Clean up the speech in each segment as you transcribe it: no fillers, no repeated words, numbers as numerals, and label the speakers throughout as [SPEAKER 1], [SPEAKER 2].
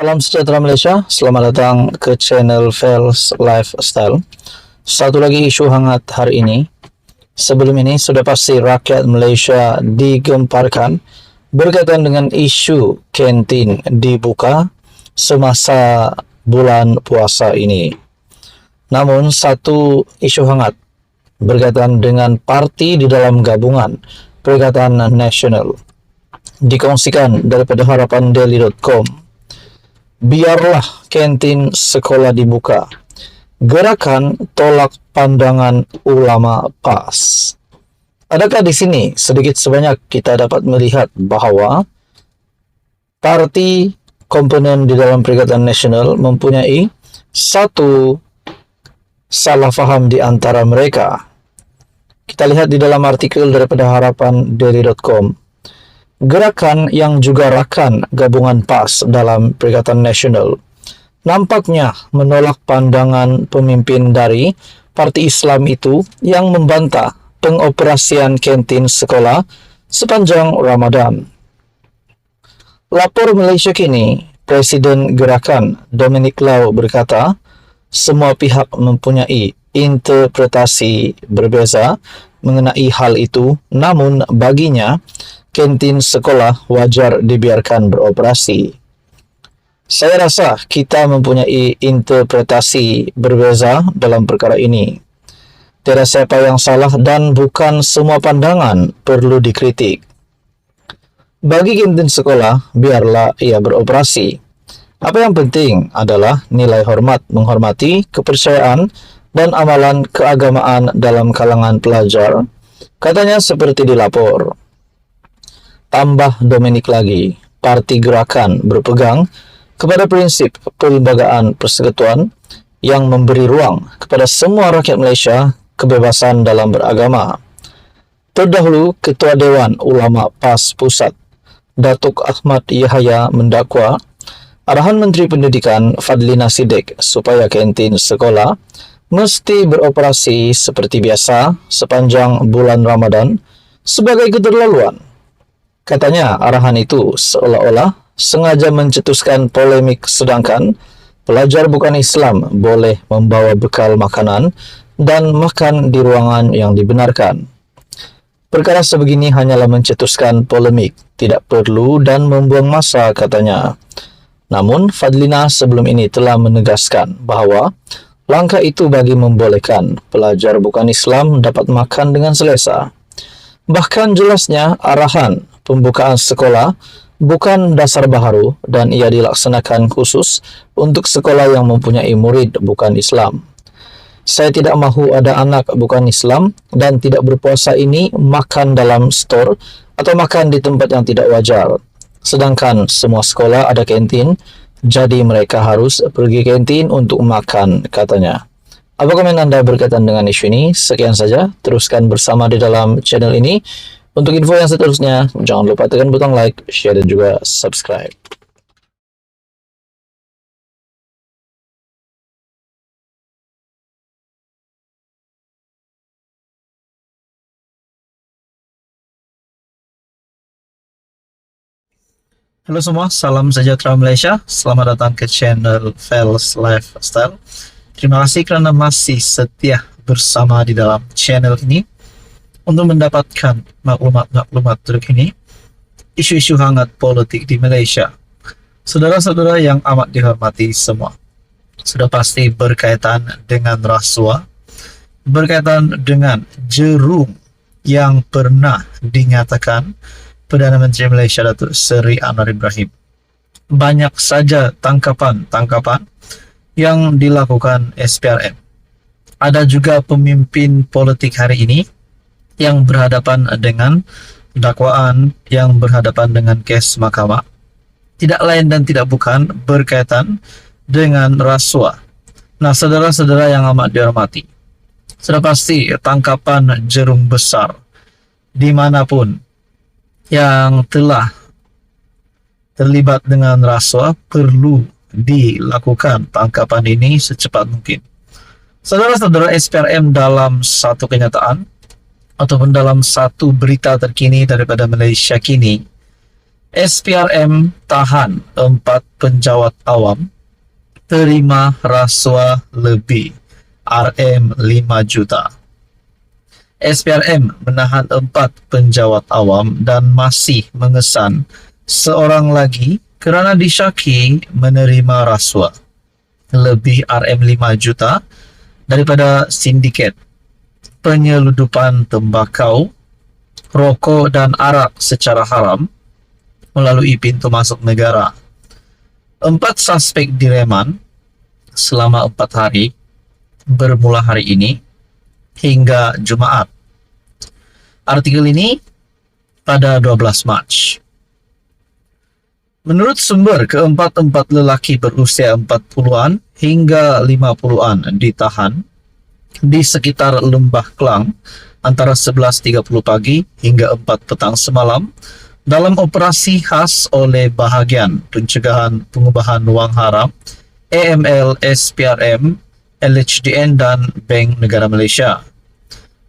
[SPEAKER 1] Salam sejahtera Malaysia, selamat datang ke channel Fels Lifestyle. Satu lagi isu hangat hari ini. Sebelum ini sudah pasti rakyat Malaysia digemparkan berkaitan dengan isu kantin dibuka semasa bulan puasa ini. Namun satu isu hangat berkaitan dengan parti di dalam gabungan Perikatan Nasional dikongsikan daripada harapandaily.com. Biarlah kantin sekolah dibuka. Gerakan tolak pandangan ulama PAS. Adakah di sini sedikit sebanyak kita dapat melihat bahawa parti komponen di dalam Perikatan Nasional mempunyai satu salah faham di antara mereka. Kita lihat di dalam artikel daripada harapandaily.com. Gerakan yang juga rakan gabungan PAS dalam Perikatan Nasional nampaknya menolak pandangan pemimpin dari Parti Islam itu yang membantah pengoperasian kantin sekolah sepanjang Ramadan. Lapor Malaysia Kini, Presiden Gerakan Dominic Lau berkata, semua pihak mempunyai interpretasi berbeza mengenai hal itu, namun baginya kantin sekolah wajar dibiarkan beroperasi. Saya rasa kita mempunyai interpretasi berbeza dalam perkara ini. Tiada siapa yang salah dan bukan semua pandangan perlu dikritik. Bagi kantin sekolah, biarlah ia beroperasi. Apa yang penting adalah nilai hormat menghormati kepercayaan dan amalan keagamaan dalam kalangan pelajar, katanya seperti dilapor. Tambah Dominic lagi, parti gerakan berpegang kepada prinsip perlembagaan persekutuan yang memberi ruang kepada semua rakyat Malaysia kebebasan dalam beragama. Terdahulu, Ketua Dewan Ulama PAS Pusat, Datuk Ahmad Yahya mendakwa arahan Menteri Pendidikan Fadlina Siddiq supaya kantin sekolah mesti beroperasi seperti biasa sepanjang bulan Ramadan sebagai keterlaluan. Katanya arahan itu seolah-olah sengaja mencetuskan polemik sedangkan pelajar bukan Islam boleh membawa bekal makanan dan makan di ruangan yang dibenarkan. Perkara sebegini hanyalah mencetuskan polemik, tidak perlu dan membuang masa, katanya. Namun Fadlina sebelum ini telah menegaskan bahawa langkah itu bagi membolehkan pelajar bukan Islam dapat makan dengan selesa. Bahkan jelasnya arahan pembukaan sekolah bukan dasar baharu dan ia dilaksanakan khusus untuk sekolah yang mempunyai murid bukan Islam. Saya tidak mahu ada anak bukan Islam dan tidak berpuasa ini makan dalam stor atau makan di tempat yang tidak wajar. Sedangkan semua sekolah ada kantin, jadi mereka harus pergi kantin untuk makan, katanya. Apa komen anda berkaitan dengan isu ini? Sekian saja, teruskan bersama di dalam channel ini. Untuk info yang seterusnya, jangan lupa tekan butang like, share, dan juga subscribe. Halo semua, salam sejahtera Malaysia. Selamat datang ke channel Fels Lifestyle. Terima kasih kerana masih setia bersama di dalam channel ini untuk mendapatkan maklumat-maklumat terkini, isu-isu hangat politik di Malaysia. Saudara-saudara yang amat dihormati semua, sudah pasti berkaitan dengan rasuah, berkaitan dengan jerum yang pernah dinyatakan Perdana Menteri Malaysia Datuk Seri Anwar Ibrahim. Banyak saja tangkapan-tangkapan yang dilakukan SPRM. Ada juga pemimpin politik hari ini yang berhadapan dengan dakwaan, yang berhadapan dengan kes mahkamah. Tidak lain dan tidak bukan berkaitan dengan rasuah. Nah, saudara-saudara yang amat dihormati, sudah pasti tangkapan jerum besar dimanapun yang telah terlibat dengan rasuah perlu dilakukan tangkapan ini secepat mungkin. Saudara-saudara, SPRM dalam satu kenyataan ataupun dalam satu berita terkini daripada Malaysia Kini SPRM tahan 4 penjawat awam terima rasuah lebih RM 5 juta. SPRM menahan 4 penjawat awam dan masih mengesan seorang lagi kerana disyaki menerima rasuah lebih RM 5 juta daripada sindiket penyeludupan tembakau, rokok dan arak secara haram melalui pintu masuk negara. 4 suspek direman selama 4 hari bermula hari ini hingga Jumaat. Artikel ini pada 12 Mac. Menurut sumber, keempat-empat lelaki berusia 40-an hingga 50-an ditahan di sekitar Lembah Klang antara 11.30 pagi hingga 4 petang semalam dalam operasi khas oleh Bahagian Pencegahan Pengubahan Wang Haram AML SPRM, LHDN dan Bank Negara Malaysia.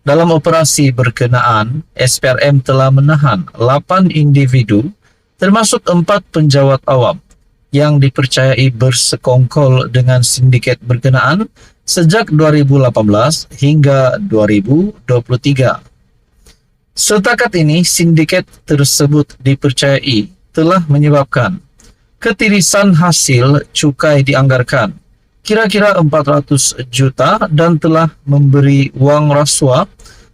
[SPEAKER 1] Dalam operasi berkenaan, SPRM telah menahan 8 individu termasuk 4 penjawat awam yang dipercayai bersekongkol dengan sindiket berkenaan sejak 2018 hingga 2023. Setakat ini, sindiket tersebut dipercayai telah menyebabkan ketirisan hasil cukai dianggarkan kira-kira 400 juta dan telah memberi wang rasuah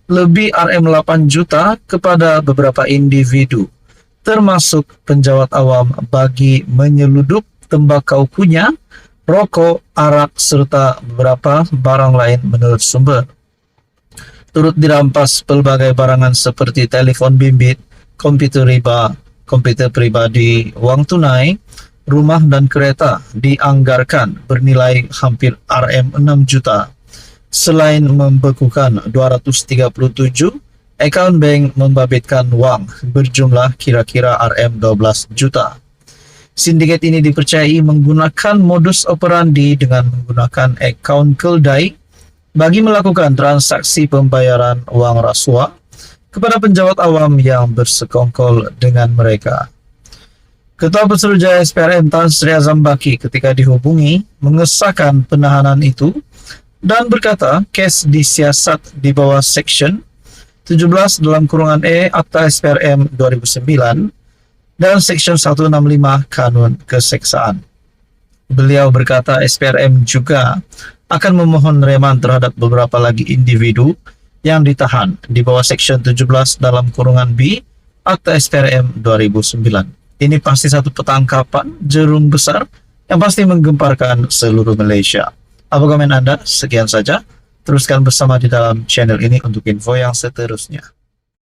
[SPEAKER 1] lebih RM 8 juta kepada beberapa individu, termasuk penjawat awam bagi menyeludup tembakau kunyah, rokok, arak serta beberapa barang lain menurut sumber. Turut dirampas pelbagai barangan seperti telefon bimbit, komputer riba, komputer pribadi, wang tunai, rumah dan kereta dianggarkan bernilai hampir RM 6 juta. Selain membekukan 237, akaun bank membabitkan wang berjumlah kira-kira RM 12 juta. Sindiket ini dipercayai menggunakan modus operandi dengan menggunakan akaun keldai bagi melakukan transaksi pembayaran wang rasuah kepada penjawat awam yang bersekongkol dengan mereka. Ketua Pesuruhjaya SPRM Tan Sri Azam Baki ketika dihubungi mengesahkan penahanan itu dan berkata kes disiasat di bawah Seksyen 17 dalam kurungan E Akta SPRM 2009 dan Seksyen 165 Kanun Keseksaan. Beliau berkata SPRM juga akan memohon reman terhadap beberapa lagi individu yang ditahan di bawah Seksyen 17 dalam kurungan B Akta SPRM 2009. Ini pasti satu petangkapan jerum besar yang pasti menggemparkan seluruh Malaysia. Apa komen Anda? Sekian saja. Teruskan bersama di dalam channel ini untuk info yang seterusnya.